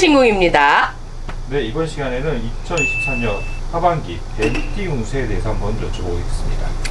신궁입니다. 네, 이번 시간에는 2024년 하반기 뱀띠 운세에 대해서 한번 여쭤보겠습니다.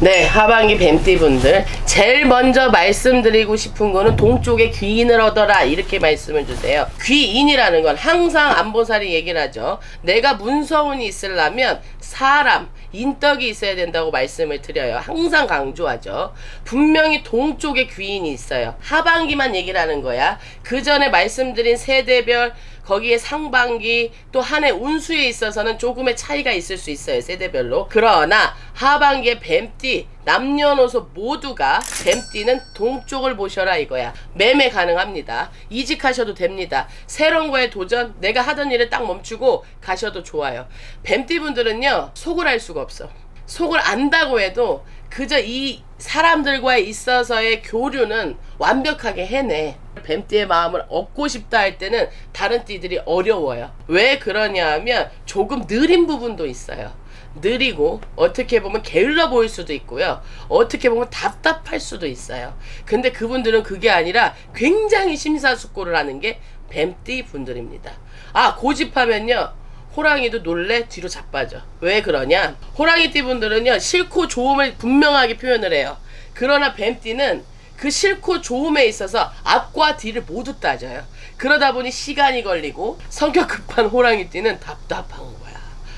네, 하반기 뱀띠분들 제일 먼저 말씀드리고 싶은 거는 동쪽에 귀인을 얻어라 이렇게 말씀을 주세요. 귀인이라는 건 항상 안보살이 얘기를 하죠. 내가 문서운이 있으려면 사람, 인덕이 있어야 된다고 말씀을 드려요. 항상 강조하죠. 분명히 동쪽에 귀인이 있어요. 하반기만 얘기를 하는 거야. 그 전에 말씀드린 세대별 거기에 상반기 또 한 해 운수에 있어서는 조금의 차이가 있을 수 있어요. 세대별로. 그러나 하반기에 뱀띠 남녀노소 모두가 뱀띠는 동쪽을 보셔라 이거야. 매매 가능합니다. 이직하셔도 됩니다. 새로운 거에 도전, 내가 하던 일을 딱 멈추고 가셔도 좋아요. 뱀띠 분들은요 속을 알 수가 없어. 속을 안다고 해도 그저 이 사람들과 있어서의 교류는 완벽하게 해내. 뱀띠의 마음을 얻고 싶다 할 때는 다른 띠들이 어려워요. 왜 그러냐 하면 조금 느린 부분도 있어요. 느리고 어떻게 보면 게을러 보일 수도 있고요. 어떻게 보면 답답할 수도 있어요. 근데 그분들은 그게 아니라 굉장히 심사숙고를 하는 게 뱀띠 분들입니다. 아, 고집하면요 호랑이도 놀래 뒤로 자빠져. 왜 그러냐? 호랑이띠 분들은요 싫고 좋음을 분명하게 표현을 해요. 그러나 뱀띠는 그 싫고 좋음에 있어서 앞과 뒤를 모두 따져요. 그러다 보니 시간이 걸리고 성격 급한 호랑이띠는 답답한 거야.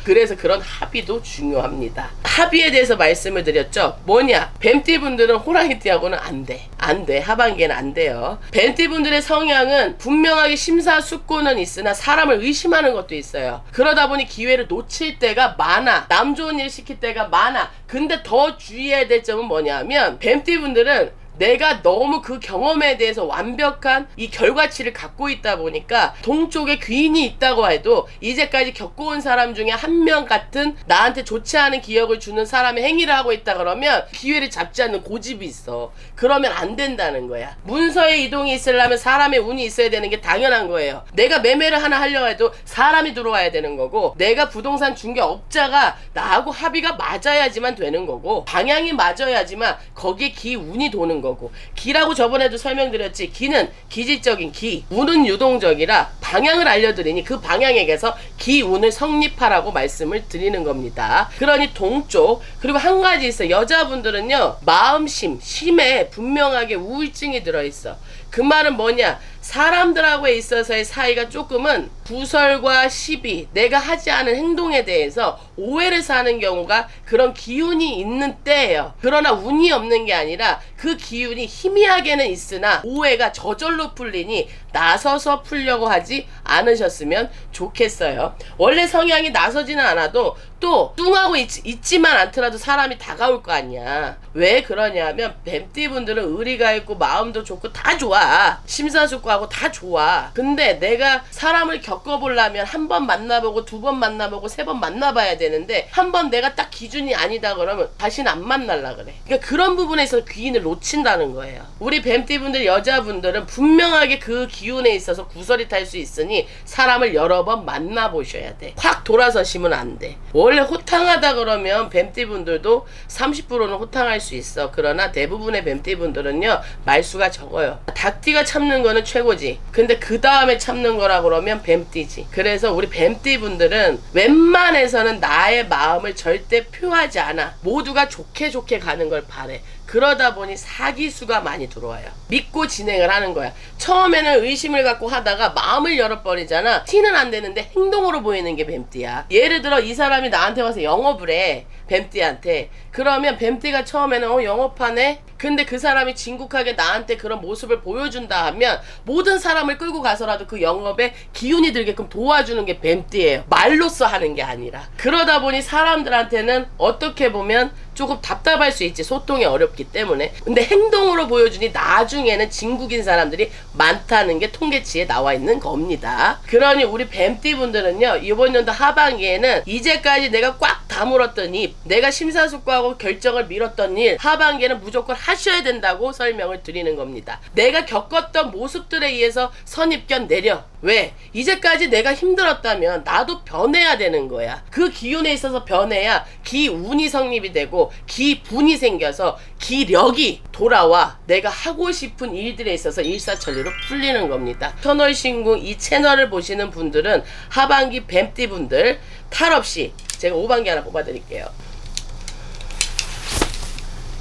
그래서 그런 합의도 중요합니다. 합의에 대해서 말씀을 드렸죠. 뭐냐? 뱀띠 분들은 호랑이띠하고는 안 돼. 안 돼. 하반기에는 안 돼요. 뱀띠 분들의 성향은 분명하게 심사숙고는 있으나 사람을 의심하는 것도 있어요. 그러다 보니 기회를 놓칠 때가 많아. 남 좋은 일 시킬 때가 많아. 근데 더 주의해야 될 점은 뭐냐 하면 뱀띠 분들은 내가 너무 그 경험에 대해서 완벽한 이 결과치를 갖고 있다 보니까 동쪽에 귀인이 있다고 해도 이제까지 겪어온 사람 중에 한 명 같은 나한테 좋지 않은 기억을 주는 사람의 행위를 하고 있다 그러면 기회를 잡지 않는 고집이 있어. 그러면 안 된다는 거야. 문서의 이동이 있으려면 사람의 운이 있어야 되는 게 당연한 거예요. 내가 매매를 하나 하려고 해도 사람이 들어와야 되는 거고, 내가 부동산 중개업자가 나하고 합의가 맞아야지만 되는 거고, 방향이 맞아야지만 거기에 기운이 도는 거고. 기라고 저번에도 설명드렸지. 기는 기질적인 기, 운은 유동적이라 방향을 알려드리니 그 방향에게서 기운을 성립하라고 말씀을 드리는 겁니다. 그러니 동쪽, 그리고 한 가지 있어. 여자분들은요 마음심, 심에 분명하게 우울증이 들어있어. 그 말은 뭐냐? 사람들하고에 있어서의 사이가 조금은 구설과 시비, 내가 하지 않은 행동에 대해서 오해를 사는 경우가 그런 기운이 있는 때예요. 그러나 운이 없는 게 아니라 그 기운이 희미하게는 있으나 오해가 저절로 풀리니 나서서 풀려고 하지 않으셨으면 좋겠어요. 원래 성향이 나서지는 않아도 또 뚱하고 있지만 않더라도 사람이 다가올 거 아니야. 왜 그러냐면 뱀띠 분들은 의리가 있고 마음도 좋고 다 좋아. 심사숙고하고 다 좋아. 근데 내가 사람을 겪어보려면 한 번 만나보고 두 번 만나보고 세 번 만나봐야 되는데 한 번 내가 딱 기준이 아니다 그러면 다시는 안 만날라 그래. 그러니까 그런 부분에서 귀인을 놓친다는 거예요. 우리 뱀띠 분들, 여자분들은 분명하게 그 기운에 있어서 구설이 탈 수 있으니 사람을 여러 번 만나보셔야 돼. 확 돌아서시면 안 돼. 원래 호탕하다 그러면 뱀띠 분들도 30%는 호탕할 수 있어. 그러나 대부분의 뱀띠 분들은요 말수가 적어요. 닭띠가 참는 거는 최고지. 근데 그 다음에 참는 거라 그러면 뱀띠지. 그래서 우리 뱀띠 분들은 웬만해서는 나의 마음을 절대 표하지 않아. 모두가 좋게 좋게 가는 걸 바래. 그러다 보니 사기수가 많이 들어와요. 믿고 진행을 하는 거야. 처음에는 의심을 갖고 하다가 마음을 열어버리잖아. 티는 안 되는데 행동으로 보이는 게 뱀띠야. 예를 들어 이 사람이 나한테 와서 영업을 해. 뱀띠한테. 그러면 뱀띠가 처음에는 영업하네? 근데 그 사람이 진국하게 나한테 그런 모습을 보여준다 하면 모든 사람을 끌고 가서라도 그 영업에 기운이 들게끔 도와주는 게 뱀띠예요. 말로써 하는 게 아니라. 그러다 보니 사람들한테는 어떻게 보면 조금 답답할 수 있지. 소통이 어렵기 때문에. 근데 행동으로 보여주니 나중에는 진국인 사람들이 많다는 게 통계치에 나와 있는 겁니다. 그러니 우리 뱀띠 분들은요 이번 연도 하반기에는 이제까지 내가 꽉 다물었던 입, 내가 심사숙고하고 결정을 미뤘던 일, 하반기에는 무조건 하셔야 된다고 설명을 드리는 겁니다. 내가 겪었던 모습들에 의해서 선입견 내려. 왜? 이제까지 내가 힘들었다면 나도 변해야 되는 거야. 그 기운에 있어서 변해야 기운이 성립이 되고 기분이 생겨서 기력이 돌아와 내가 하고 싶은 일들에 있어서 일사천리로 풀리는 겁니다. 천월신궁 이 채널을 보시는 분들은 하반기 뱀띠 분들 탈 없이 제가 5반기 하나 뽑아드릴게요.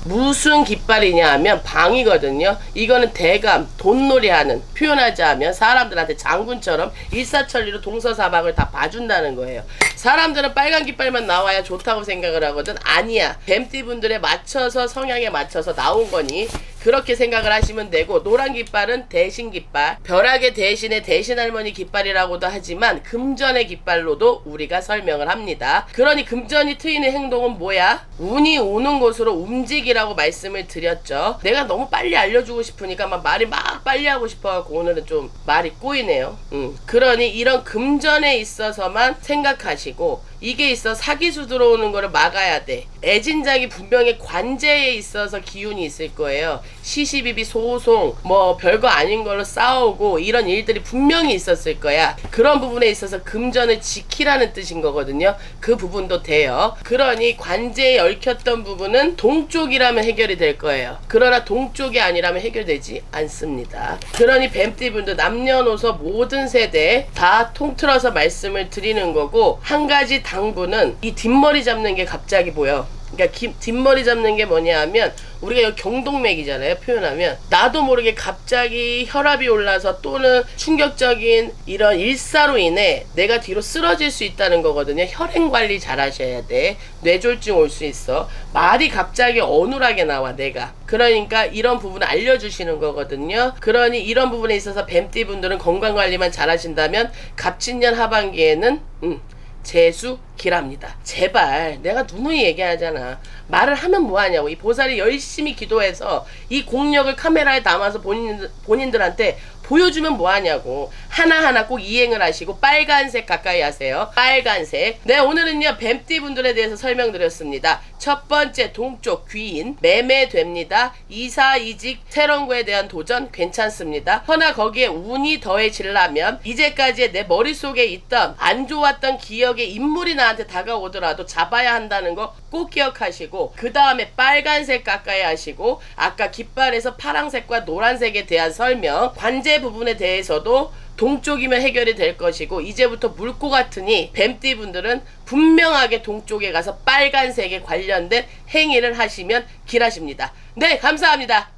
무슨 깃발이냐 하면 방이거든요. 이거는 대감, 돈놀이 하는, 표현하자면 사람들한테 장군처럼 일사천리로 동서사방을 다 봐준다는 거예요. 사람들은 빨간 깃발만 나와야 좋다고 생각을 하거든. 아니야. 뱀띠분들에 맞춰서 성향에 맞춰서 나온 거니 그렇게 생각을 하시면 되고, 노란 깃발은 대신 깃발, 벼락의 대신에 대신할머니 깃발이라고도 하지만 금전의 깃발로도 우리가 설명을 합니다. 그러니 금전이 트이는 행동은 뭐야? 운이 오는 곳으로 움직이라고 말씀을 드렸죠. 내가 너무 빨리 알려주고 싶으니까 말이 막 빨리 하고 싶어갖고 오늘은 좀 말이 꼬이네요. 그러니 이런 금전에 있어서만 생각하시고, 이게 있어 사기수 들어오는 거를 막아야 돼. 애진작이 분명히 관제에 있어서 기운이 있을 거예요. 시시비비 소송 뭐 별거 아닌 걸로 싸우고 이런 일들이 분명히 있었을 거야. 그런 부분에 있어서 금전을 지키라는 뜻인 거거든요. 그 부분도 돼요. 그러니 관제에 얽혔던 부분은 동쪽이라면 해결이 될 거예요. 그러나 동쪽이 아니라면 해결되지 않습니다. 그러니 뱀띠분들 남녀노소 모든 세대 다 통틀어서 말씀을 드리는 거고, 한 가지 당부는 이 뒷머리 잡는 게 갑자기 보여. 그러니까 뒷머리 잡는 게 뭐냐 하면, 우리가 여기 경동맥이잖아요. 표현하면 나도 모르게 갑자기 혈압이 올라서 또는 충격적인 이런 일사로 인해 내가 뒤로 쓰러질 수 있다는 거거든요. 혈행 관리 잘 하셔야 돼. 뇌졸중 올 수 있어. 말이 갑자기 어눌하게 나와 내가. 그러니까 이런 부분을 알려주시는 거거든요. 그러니 이런 부분에 있어서 뱀띠분들은 건강관리만 잘 하신다면 갑진년 하반기에는 재수 기랍니다. 제발, 내가 누누이 얘기하잖아. 말을 하면 뭐하냐고. 이 보살이 열심히 기도해서 이 공력을 카메라에 담아서 본인들한테 보여주면 뭐하냐고. 하나하나 꼭 이행을 하시고 빨간색 가까이 하세요. 빨간색. 네, 오늘은요 뱀띠분들에 대해서 설명드렸습니다. 첫 번째, 동쪽 귀인 매매됩니다. 이사 이직 새로운 거에 대한 도전 괜찮습니다. 허나 거기에 운이 더해지려면 이제까지 내 머릿속에 있던 안 좋았던 기억의 인물이 나한테 다가오더라도 잡아야 한다는 거 꼭 기억하시고, 그 다음에 빨간색 가까이 하시고, 아까 깃발에서 파란색과 노란색에 대한 설명, 관제 부분에 대해서도 동쪽이면 해결이 될 것이고, 이제부터 물 것 같으니 뱀띠분들은 분명하게 동쪽에 가서 빨간색에 관련된 행위를 하시면 길하십니다. 네, 감사합니다.